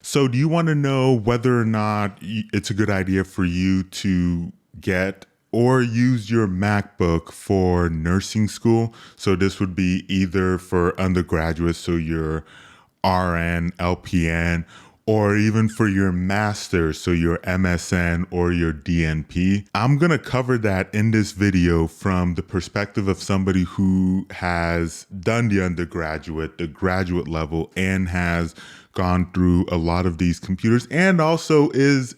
So, do you want to know whether or not it's a good idea for you to get or use your MacBook for nursing school? So, this would be either for undergraduates, so your RN, LPN, or even for your master's, so your MSN or your DNP. I'm going to cover that in this video from the perspective of somebody who has done the undergraduate, the graduate level, and has gone through a lot of these computers and also is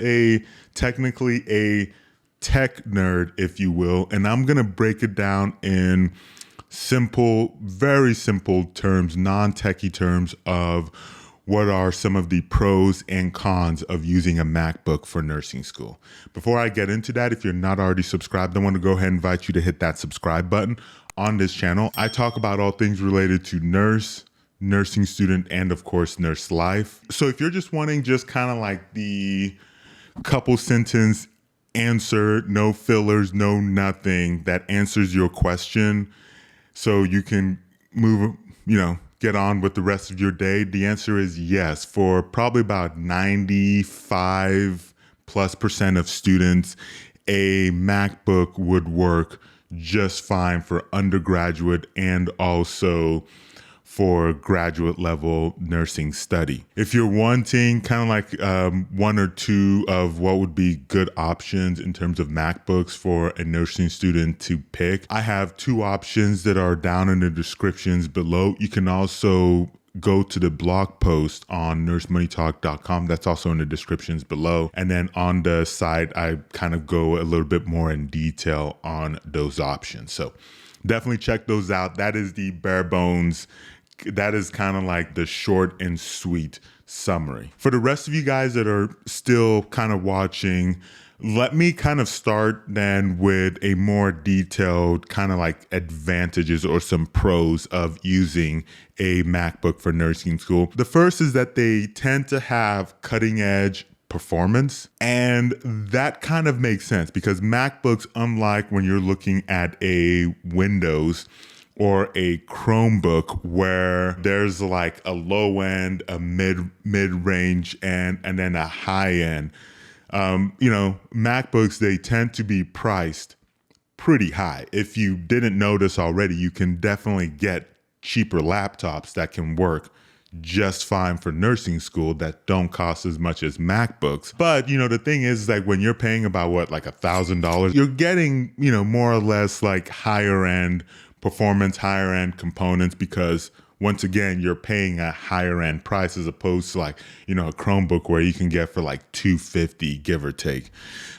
technically a tech nerd, if you will. And I'm going to break it down in simple, very simple terms, non-techie terms of what are some of the pros and cons of using a MacBook for nursing school. Before I get into that, if you're not already subscribed, I want to go ahead and invite you to hit that subscribe button on this channel. I talk about all things related to nursing student, and of course, nurse life. So if you're just wanting just kind of like the couple sentence answer, no fillers, no nothing, that answers your question so you can move, get on with the rest of your day, the answer is yes. For probably about 95+% of students, a MacBook would work just fine for undergraduate and also for graduate level nursing study. If you're wanting kind of like one or two of what would be good options in terms of MacBooks for a nursing student to pick, I have two options that are down in the descriptions below. You can also go to the blog post on nursemoneytalk.com. That's also in the descriptions below. And then on the side, I kind of go a little bit more in detail on those options. So definitely check those out. That is the bare bones. That is kind of like the short and sweet summary. For the rest of you guys that are still kind of watching, let me kind of start then with a more detailed kind of like advantages or some pros of using a MacBook for nursing school. The first is that they tend to have cutting edge performance, and that kind of makes sense because MacBooks, unlike when you're looking at a Windows or a Chromebook where there's like a low end, a mid-range, and then a high end. MacBooks, they tend to be priced pretty high. If you didn't notice already, you can definitely get cheaper laptops that can work just fine for nursing school that don't cost as much as MacBooks. But, the thing is like when you're paying about like $1,000, you're getting, more or less like higher end performance, higher end components, because once again, you're paying a higher end price as opposed to like, a Chromebook where you can get for like $250, give or take.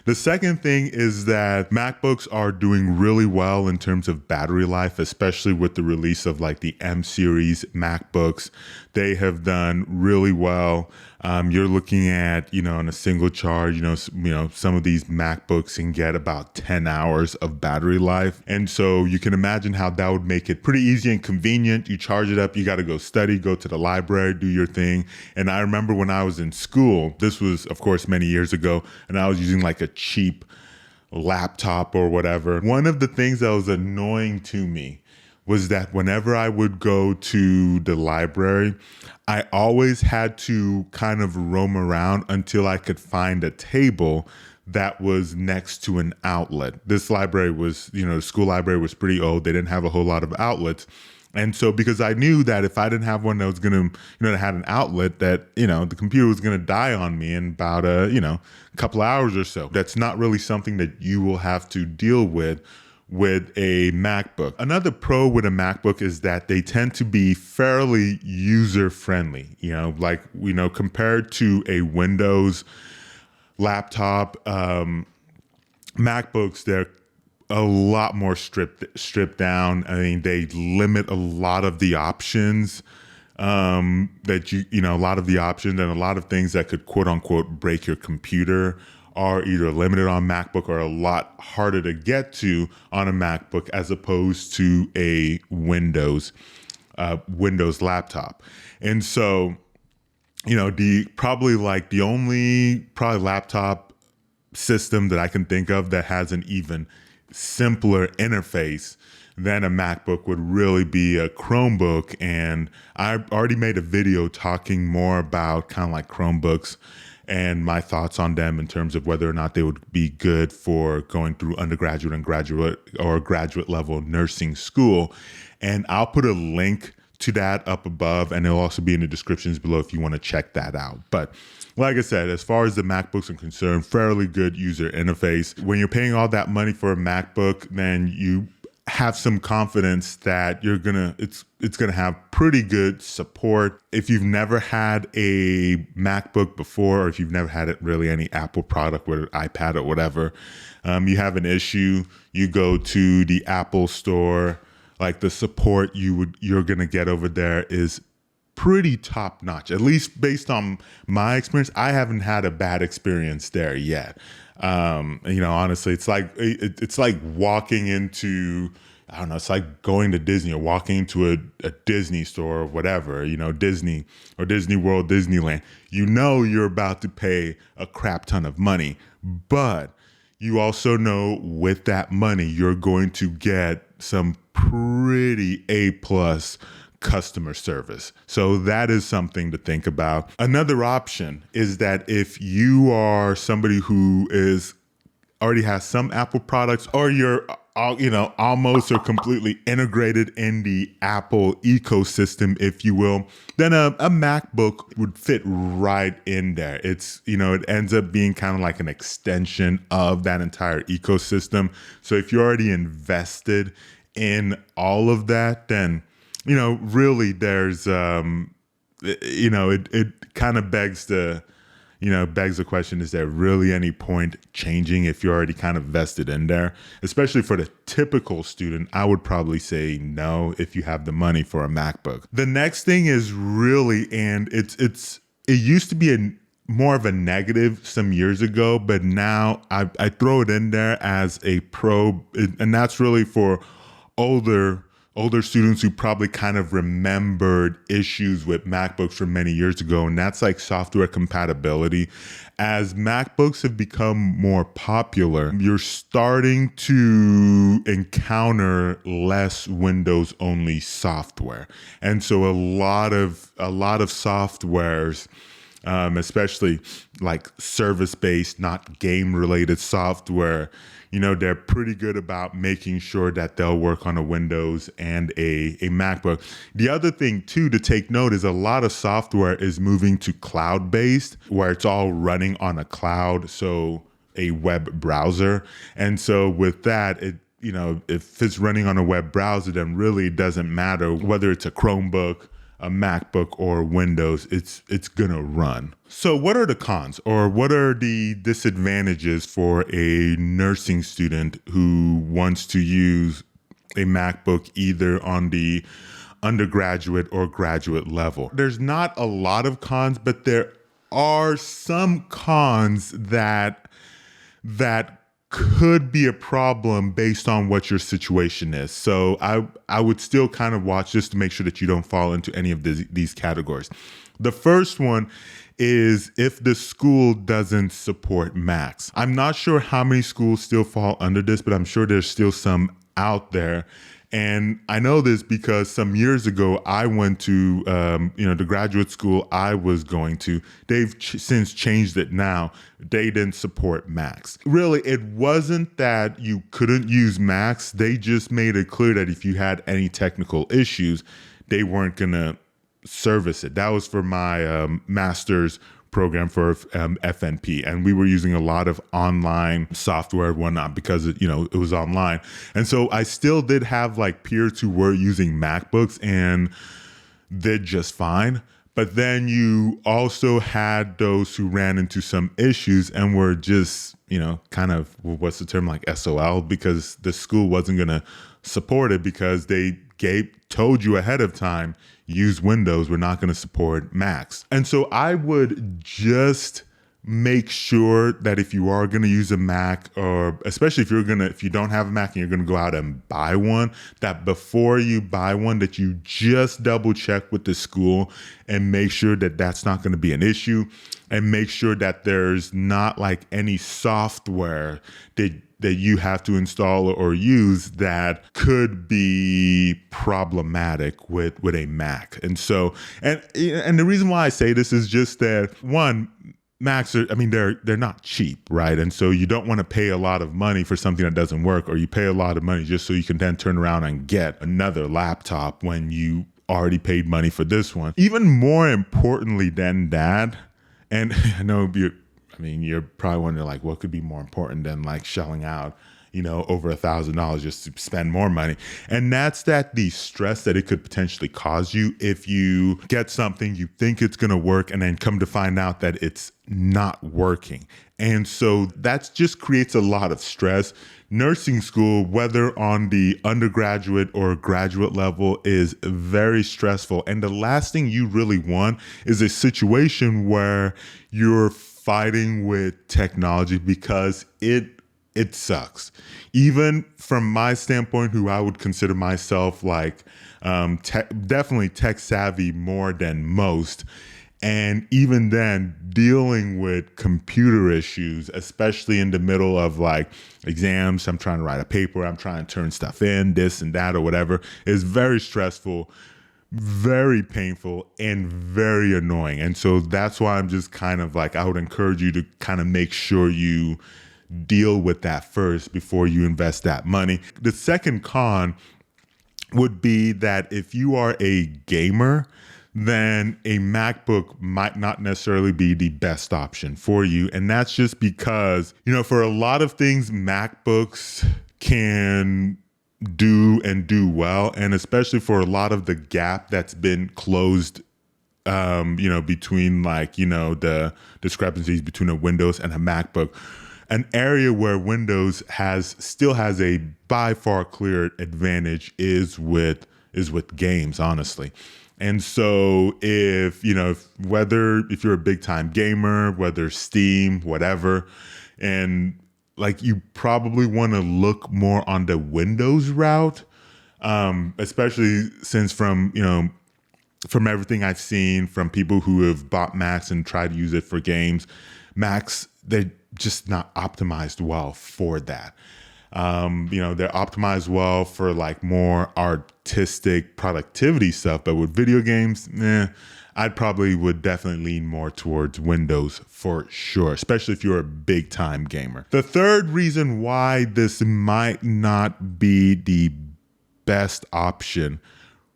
The second thing is that MacBooks are doing really well in terms of battery life, especially with the release of like the M series MacBooks. They have done really well. You're looking at, on a single charge, some of these MacBooks can get about 10 hours of battery life. And so you can imagine how that would make it pretty easy and convenient. You charge it up, you got to go study, go to the library, do your thing. And I remember when I was in school, this was, of course, many years ago, and I was using like a cheap laptop or whatever. One of the things that was annoying to me was that whenever I would go to the library, I always had to kind of roam around until I could find a table that was next to an outlet. This library was, the school library was pretty old. They didn't have a whole lot of outlets. And so because I knew that if I didn't have one that was going to, that had an outlet, that, the computer was going to die on me in about a couple hours or so. That's not really something that you will have to deal with a MacBook. Another pro with a MacBook is that they tend to be fairly user-friendly, compared to a Windows laptop, MacBooks, they're a lot more stripped down. I mean, they limit a lot of the options that a lot of the options and a lot of things that could quote unquote break your computer are either limited on MacBook or a lot harder to get to on a MacBook as opposed to a Windows laptop. And so, the only laptop system that I can think of that has an even simpler interface then a MacBook would really be a Chromebook. And I already made a video talking more about kind of like Chromebooks and my thoughts on them in terms of whether or not they would be good for going through undergraduate and graduate or graduate level nursing school. And I'll put a link to that up above, and it'll also be in the descriptions below if you want to check that out. But like I said, as far as the MacBooks are concerned, fairly good user interface. When you're paying all that money for a MacBook, then you have some confidence that it's gonna have pretty good support. If you've never had a MacBook before, or if you've never had really any Apple product, whether iPad or whatever, you have an issue, you go to the Apple store. Like the support you're gonna get over there is pretty top notch, at least based on my experience. I haven't had a bad experience there yet. Honestly, it's like walking into, I don't know, it's like going to Disney or walking into a Disney store or whatever, Disney or Disney World, Disneyland. You're about to pay a crap ton of money, but you also know with that money, you're going to get some pretty A+ customer service. So that is something to think about. Another option is that if you are somebody who already has some Apple products, or you're almost or completely integrated in the Apple ecosystem, if you will, then a MacBook would fit right in there. It ends up being kind of like an extension of that entire ecosystem. So if you're already invested in all of that, then really there's it kind of begs the question, is there really any point changing if you're already kind of vested in there? Especially for the typical student, I would probably say no if you have the money for a MacBook. The next thing is really, and it used to be more of a negative some years ago, but now I throw it in there as a pro, and that's really for older students who probably kind of remembered issues with MacBooks from many years ago, and that's like software compatibility. As MacBooks have become more popular, you're starting to encounter less Windows-only software. And so a lot of softwares, especially like service-based, not game-related software, they're pretty good about making sure that they'll work on a Windows and a MacBook. The other thing, too, to take note is a lot of software is moving to cloud-based, where it's all running on a cloud, so a web browser. And so with that, if it's running on a web browser, then really it doesn't matter whether it's a Chromebook, a MacBook, or Windows, it's gonna run. So what are the cons, or what are the disadvantages for a nursing student who wants to use a MacBook either on the undergraduate or graduate level? There's not a lot of cons, but there are some cons that could be a problem based on what your situation is. So I would still kind of watch just to make sure that you don't fall into any of these categories. The first one is if the school doesn't support Macs. I'm not sure how many schools still fall under this, but I'm sure there's still some out there. And I know this because some years ago, I went to, the graduate school I was going to. They've since changed it now. They didn't support Macs. Really, it wasn't that you couldn't use Macs. They just made it clear that if you had any technical issues, they weren't going to service it. That was for my master's program for FNP, and we were using a lot of online software and whatnot because it was online. And so I still did have like peers who were using MacBooks and did just fine. But then you also had those who ran into some issues and were just, kind of, what's the term, like SOL, because the school wasn't going to support it because they told you ahead of time, use Windows, we're not going to support Macs. And so I would just make sure that if you are going to use a Mac, or especially if you don't have a Mac and you're going to go out and buy one, that before you buy one, that you just double check with the school and make sure that that's not going to be an issue, and make sure that there's not like any software that that you have to install or use that could be problematic with a Mac. And so, and the reason why I say this is just that, one, Macs are, I mean, they're not cheap, right? And so you don't want to pay a lot of money for something that doesn't work, or you pay a lot of money just so you can then turn around and get another laptop when you already paid money for this one. Even more importantly than that, and I know you're probably wondering, like, what could be more important than like shelling out, over $1,000 just to spend more money. And that's that the stress that it could potentially cause you if you get something, you think it's going to work, and then come to find out that it's not working. And so that just creates a lot of stress. Nursing school, whether on the undergraduate or graduate level, is very stressful. And the last thing you really want is a situation where you're fighting with technology, because it sucks. Even from my standpoint, who I would consider myself like definitely tech savvy more than most. And even then, dealing with computer issues, especially in the middle of like exams, I'm trying to write a paper, I'm trying to turn stuff in, this and that or whatever, is very stressful, very painful, and very annoying. And so that's why I'm just kind of like, I would encourage you to kind of make sure you deal with that first before you invest that money. The second con would be that if you are a gamer, then a MacBook might not necessarily be the best option for you. And that's just because, for a lot of things, MacBooks can do well. And especially for a lot of the gap that's been closed, between the discrepancies between a Windows and a MacBook. An area where Windows still has a by far clear advantage is with games, honestly. And so if you're a big time gamer, whether Steam, whatever, and like, you probably want to look more on the Windows route, especially since from everything I've seen from people who have bought Macs and tried to use it for games, Macs, they're just not optimized well for that. They're optimized well for like more artistic productivity stuff, but with video games, I'd probably would definitely lean more towards Windows for sure, especially if you're a big time gamer. The third reason why this might not be the best option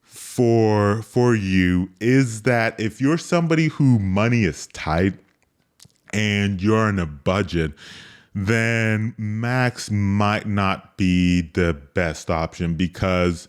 for you is that if you're somebody who money is tight and you're in a budget, then Macs might not be the best option, because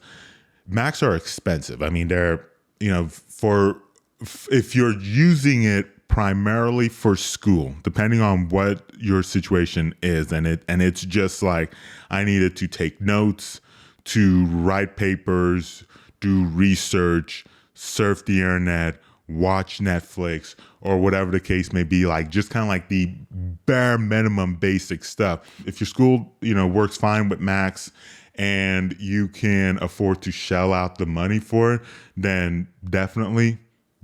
Macs are expensive. I mean, they're, if you're using it primarily for school, depending on what your situation is, and it's just like, I needed to take notes, to write papers, do research, surf the internet, watch Netflix, or whatever the case may be, like just kind of like the bare minimum basic stuff. If your school, works fine with Macs and you can afford to shell out the money for it, then definitely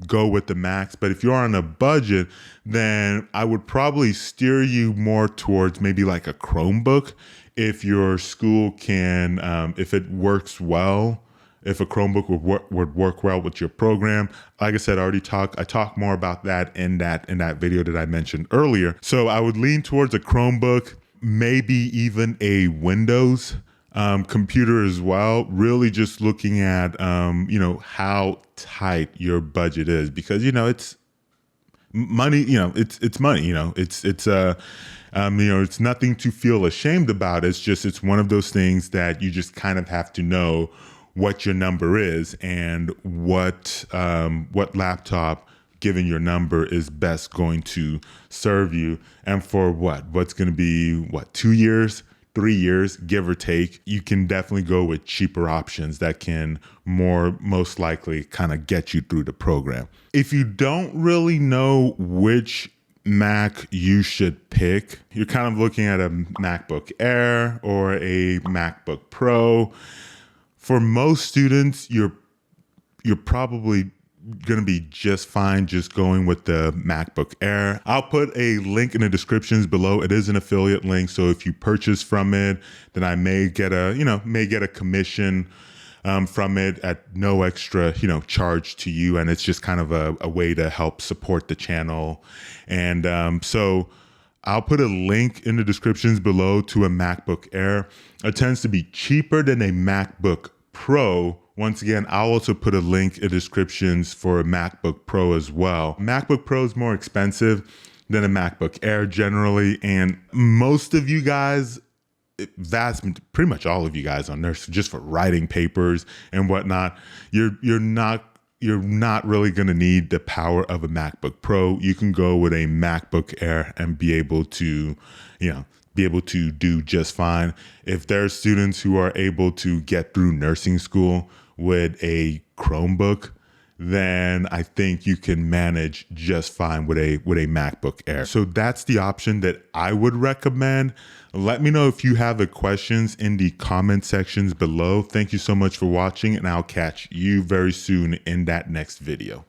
go with the Macs. But if you're on a budget, then I would probably steer you more towards maybe like a Chromebook, if your school can, if it works well. If a Chromebook would work well with your program. Like I said, I talked more about that in that video that I mentioned earlier. So I would lean towards a Chromebook, maybe even a Windows computer as well. Really just looking at, how tight your budget is, because, it's money, it's money, it's nothing to feel ashamed about. It's one of those things that you just kind of have to know what your number is and what laptop, given your number, is best going to serve you, and for what's going to be 2 years, 3 years, give or take. You can definitely go with cheaper options that can most likely kind of get you through the program. If you don't really know which Mac you should pick, you're kind of looking at a MacBook Air or a MacBook Pro. For most students, you're probably gonna be just fine just going with the MacBook Air. I'll put a link in the descriptions below. It is an affiliate link, so if you purchase from it, then I may get a commission from it at no extra charge to you, and it's just kind of a way to help support the channel. And so I'll put a link in the descriptions below to a MacBook Air. It tends to be cheaper than a MacBook Pro. Once again, I'll also put a link in the descriptions for a MacBook Pro as well. MacBook Pro is more expensive than a MacBook Air generally, and most of you guys, pretty much all of you guys on there, just for writing papers and whatnot, you're not really going to need the power of a MacBook Pro. You can go with a MacBook Air and be able to do just fine. If there's students who are able to get through nursing school with a Chromebook, then I think you can manage just fine with a MacBook Air. So that's the option that I would recommend. Let me know if you have the questions in the comment sections below. Thank you so much for watching, and I'll catch you very soon in that next video.